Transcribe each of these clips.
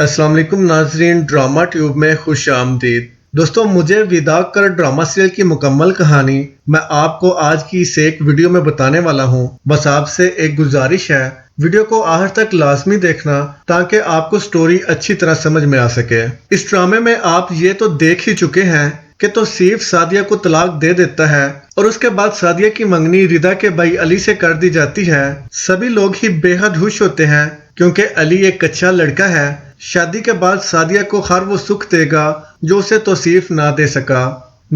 अस्सलाम वालेकुम नाजरीन, ड्रामा ट्यूब में खुश आमदीद। दोस्तों, मुझे विदा कर ड्रामा सीरियल की मुकम्मल कहानी मैं आपको आज की इस एक वीडियो में बताने वाला हूं। बस आपसे एक गुजारिश है, वीडियो को आखिर तक लाजमी देखना ताकि आपको स्टोरी अच्छी तरह समझ में आ सके। इस ड्रामे में आप ये तो देख ही चुके हैं कि तौसीफ सादिया को तलाक दे देता है और उसके बाद सादिया की मंगनी रिदा के भाई अली से कर दी जाती है। सभी लोग ही बेहद खुश होते हैं क्योंकि अली एक अच्छा लड़का है। शादी के बाद सादिया को हर वो सुख देगा जो उसे तौसीफ ना दे सका।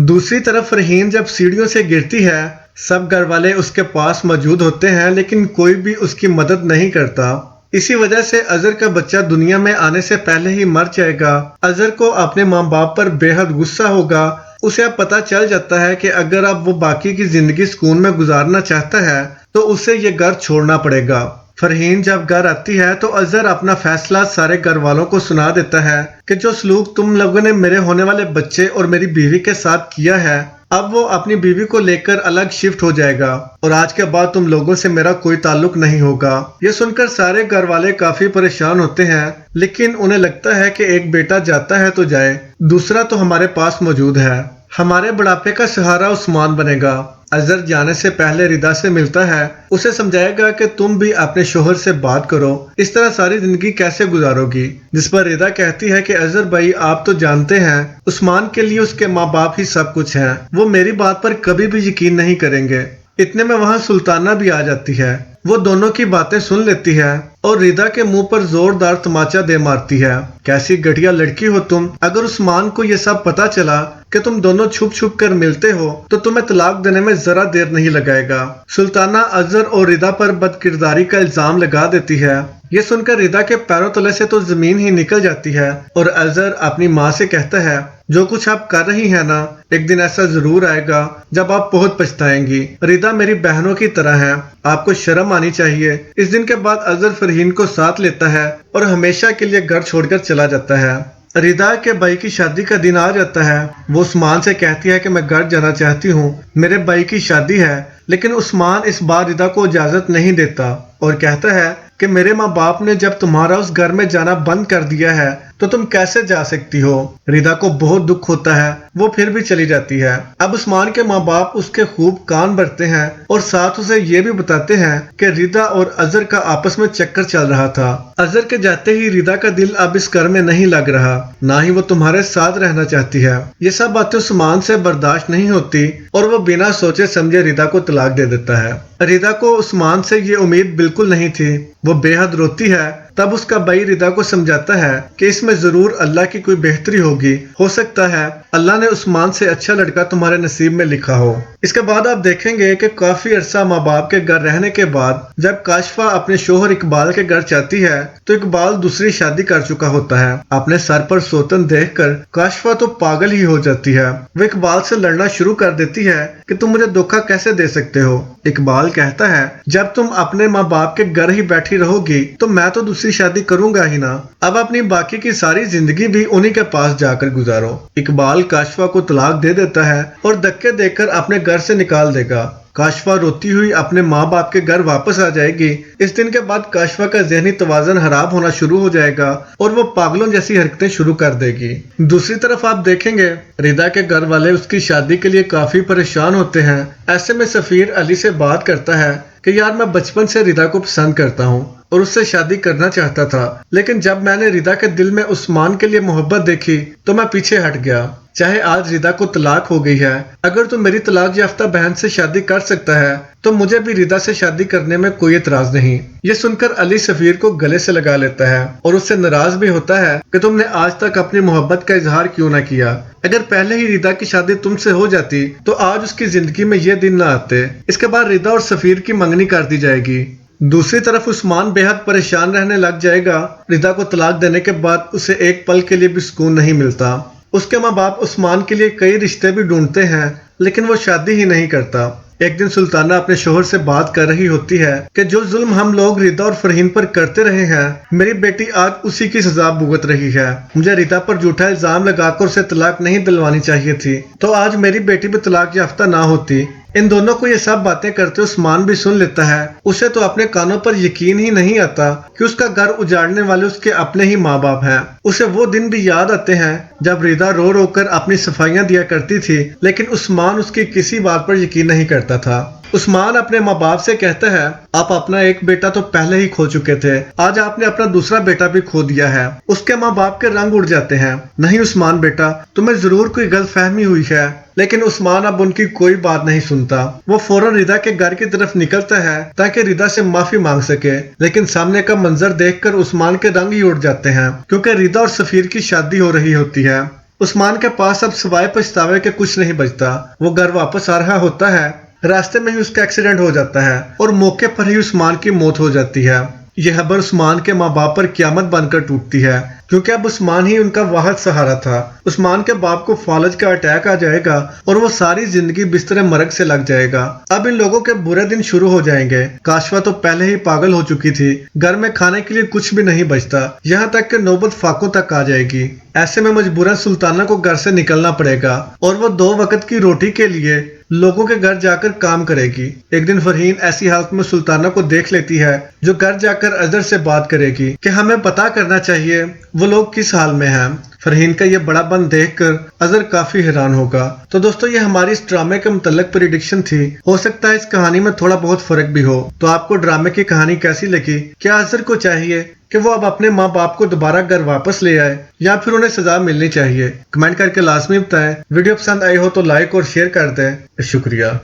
दूसरी तरफ फरहीन जब सीढ़ियों से गिरती है, सब घर वाले उसके पास मौजूद होते हैं लेकिन कोई भी उसकी मदद नहीं करता। इसी वजह से अजहर का बच्चा दुनिया में आने से पहले ही मर जाएगा। अजहर को अपने माँ बाप पर बेहद गुस्सा होगा। उसे अब पता चल जाता है कि अगर अब वो बाकी की जिंदगी सुकून में गुजारना चाहता है तो उसे ये घर छोड़ना पड़ेगा। फरहीन जब घर आती है तो अजहर अपना फैसला सारे घर वालों को सुना देता है कि जो सलूक तुम लोगों ने मेरे होने वाले बच्चे और मेरी बीवी के साथ किया है, अब वो अपनी बीवी को लेकर अलग शिफ्ट हो जाएगा और आज के बाद तुम लोगों से मेरा कोई ताल्लुक नहीं होगा। ये सुनकर सारे घर वाले काफी परेशान होते हैं, लेकिन उन्हें लगता है कि एक बेटा जाता है तो जाए, दूसरा तो हमारे पास मौजूद है। हमारे बुढ़ापे का सहारा उस्मान बनेगा। अजहर जाने से पहले रिदा से मिलता है, उसे समझाएगा कि तुम भी अपने शोहर से बात करो, इस तरह सारी जिंदगी कैसे गुजारोगी। जिस पर रिदा कहती है कि अजहर भाई, आप तो जानते हैं उस्मान के लिए उसके माँ बाप ही सब कुछ हैं, वो मेरी बात पर कभी भी यकीन नहीं करेंगे। इतने में वहाँ सुल्ताना भी आ जाती है। वो दोनों की बातें सुन लेती है और रिदा के मुंह पर जोरदार तमाचा दे मारती है। कैसी घटिया लड़की हो तुम, अगर उस्मान को ये सब पता चला कि तुम दोनों छुप छुप कर मिलते हो तो तुम्हें तलाक देने में जरा देर नहीं लगाएगा। सुल्ताना अजहर और रिदा पर बदकिरदारी का इल्जाम लगा देती है। ये सुनकर रिदा के पैरों तले से तो जमीन ही निकल जाती है और अजहर अपनी माँ से कहता है, जो कुछ आप कर रही हैं ना, एक दिन ऐसा जरूर आएगा जब आप बहुत पछताएंगी। रिदा मेरी बहनों की तरह है, आपको शर्म आनी चाहिए। इस दिन के बाद अजहर फरहीन को साथ लेता है और हमेशा के लिए घर छोड़कर चला जाता है। रिदा के भाई की शादी का दिन आ जाता है। वो उस्मान से कहती है कि मैं घर जाना चाहती हूँ, मेरे भाई की शादी है। लेकिन उस्मान इस बार रिदा को इजाजत नहीं देता और कहता है कि मेरे माँ बाप ने जब तुम्हारा उस घर में जाना बंद कर दिया है तो तुम कैसे जा सकती हो। रिदा को बहुत दुख होता है, वो फिर भी चली जाती है। अब उस्मान के माँ बाप उसके खूब कान भरते हैं और साथ उसे ये भी बताते हैं कि रिदा और अजहर का आपस में चक्कर चल रहा था। अजहर के जाते ही रिदा का दिल अब इस घर में नहीं लग रहा, ना ही वो तुम्हारे साथ रहना चाहती है। ये सब बातें उस्मान से बर्दाश्त नहीं होती और वो बिना सोचे समझे रिदा को तलाक दे देता है। रिदा को उस्मान से ये उम्मीद बिल्कुल नहीं थी। वो बेहद रोती है। तब उसका भाई रिदा को समझाता है कि इसमें जरूर अल्लाह की कोई बेहतरी होगी, हो सकता है अल्लाह ने उस्मान से अच्छा लड़का तुम्हारे नसीब में लिखा हो। इसके बाद आप देखेंगे कि काफी अरसा माँ बाप के घर रहने के बाद जब काशफा अपने शोहर इकबाल के घर जाती है तो इकबाल दूसरी शादी कर चुका होता है। अपने सर पर सोतन देखकर काशफा तो पागल ही हो जाती है। वो इकबाल से लड़ना शुरू कर देती है कि तुम मुझे धोखा कैसे दे सकते हो। इकबाल कहता है, जब तुम अपने माँ बाप के घर ही बैठी रहोगी तो मैं तो दूसरी शादी करूंगा ही ना। अब अपनी बाकी की सारी जिंदगी भी उन्हीं के पास जाकर गुजारो। इकबाल काशफा को तलाक दे देता है और धक्के देकर अपने घर से निकाल देगा। काशफा रोती हुई अपने माँ बाप के घर वापस आ जाएगी। इस दिन के बाद काशफा का ज़हनी तवाज़ुन खराब होना शुरू हो जाएगा और वो पागलों जैसी हरकतें शुरू कर देगी। दूसरी तरफ आप देखेंगे रिदा के घर वाले उसकी शादी के लिए काफी परेशान होते हैं। ऐसे में सफीर अली से बात करता है कि यार, मैं बचपन से रिदा को पसंद करता हूँ और उससे शादी करना चाहता था, लेकिन जब मैंने रिदा के दिल में उस्मान के लिए मोहब्बत देखी तो मैं पीछे हट गया। चाहे आज रिदा को तलाक हो गई है, अगर तू मेरी तलाक याफ्ता बहन से शादी कर सकता है तो मुझे भी रिदा से शादी करने में कोई एतराज नहीं। ये सुनकर अली सफीर को गले से लगा लेता है और उससे नाराज भी होता है कि तुमने आज तक अपनी मोहब्बत का इजहार क्यों ना किया। अगर पहले ही रिदा की शादी तुमसे हो जाती तो आज उसकी जिंदगी में ये दिन ना आते। इसके बाद रिदा और सफीर की मंगनी कर दी जाएगी। दूसरी तरफ उस्मान बेहद परेशान रहने लग जाएगा। रिदा को तलाक देने के बाद उसे एक पल के लिए भी सुकून नहीं मिलता। उसके माँ बाप उस्मान के लिए कई रिश्ते भी ढूंढते हैं, लेकिन वो शादी ही नहीं करता। एक दिन सुल्ताना अपने शोहर से बात कर रही होती है कि जो जुल्म हम लोग रिदा और फरहीन पर करते रहे हैं, मेरी बेटी आज उसी की सजा भुगत रही है। मुझे रिदा पर झूठा इल्जाम लगाकर उसे तलाक नहीं दिलवानी चाहिए थी, तो आज मेरी बेटी भी तलाक याफ्ता ना होती। इन दोनों को ये सब बातें करते उस्मान भी सुन लेता है। उसे तो अपने कानों पर यकीन ही नहीं आता कि उसका घर उजाड़ने वाले उसके अपने ही माँ बाप हैं। उसे वो दिन भी याद आते हैं जब रिदा रो रो कर अपनी सफाइयां दिया करती थी, लेकिन उस्मान उसकी किसी बात पर यकीन नहीं करता था। उस्मान अपने माँ बाप से कहता है, आप अपना एक बेटा तो पहले ही खो चुके थे, आज आपने अपना दूसरा बेटा भी खो दिया है। उसके माँ बाप के रंग उड़ जाते हैं। नहीं उस्मान बेटा, तुम्हें जरूर कोई गलतफहमी हुई है। लेकिन उस्मान अब उनकी कोई बात नहीं सुनता। वो फौरन रिदा के घर की तरफ निकलता है ताकि रिदा से माफी मांग सके, लेकिन सामने का मंजर देखकर उस्मान के रंग ही उड़ जाते हैं, क्योंकि रिदा और सफीर की शादी हो रही होती है। उस्मान के पास अब सिवाय पछतावे के कुछ नहीं बचता। वो घर वापस आ रहा होता है, रास्ते में ही उसका एक्सीडेंट हो जाता है और मौके पर ही उस्मान की मौत हो जाती है। यह खबर उस्मान के माँ बाप पर क़यामत बनकर टूटती है, क्योंकि अब उस्मान ही उनका वाहिद सहारा था। उस्मान के बाप को फालज का अटैक आ जाएगा और वो सारी जिंदगी बिस्तर मरग से लग जाएगा। अब इन लोगों के बुरे दिन शुरू हो जाएंगे। काशवा तो पहले ही पागल हो चुकी थी, घर में खाने के लिए कुछ भी नहीं बचता, यहाँ तक कि नौबत फाकों तक आ जाएगी। ऐसे में मजबूरन सुल्ताना को घर से निकलना पड़ेगा और वो 2 वक्त की रोटी के लिए लोगों के घर जाकर काम करेगी। एक दिन फरहीन ऐसी हालत में सुल्ताना को देख लेती है, जो घर जाकर अजहर से बात करेगी कि हमें पता करना चाहिए वो लोग किस हाल में हैं। फरहीन का ये बड़ापन देखकर अजहर काफी हैरान होगा। तो दोस्तों, ये हमारी इस ड्रामे के मुतल्लिक प्रेडिक्शन थी। हो सकता है इस कहानी में थोड़ा बहुत फर्क भी हो। तो आपको ड्रामे की कहानी कैसी लगी? क्या अजहर को चाहिए कि वो अब अपने माँ बाप को दोबारा घर वापस ले आए, या फिर उन्हें सजा मिलनी चाहिए? कमेंट करके लाजमी बताएं। वीडियो पसंद आई हो तो लाइक और शेयर कर दें। शुक्रिया।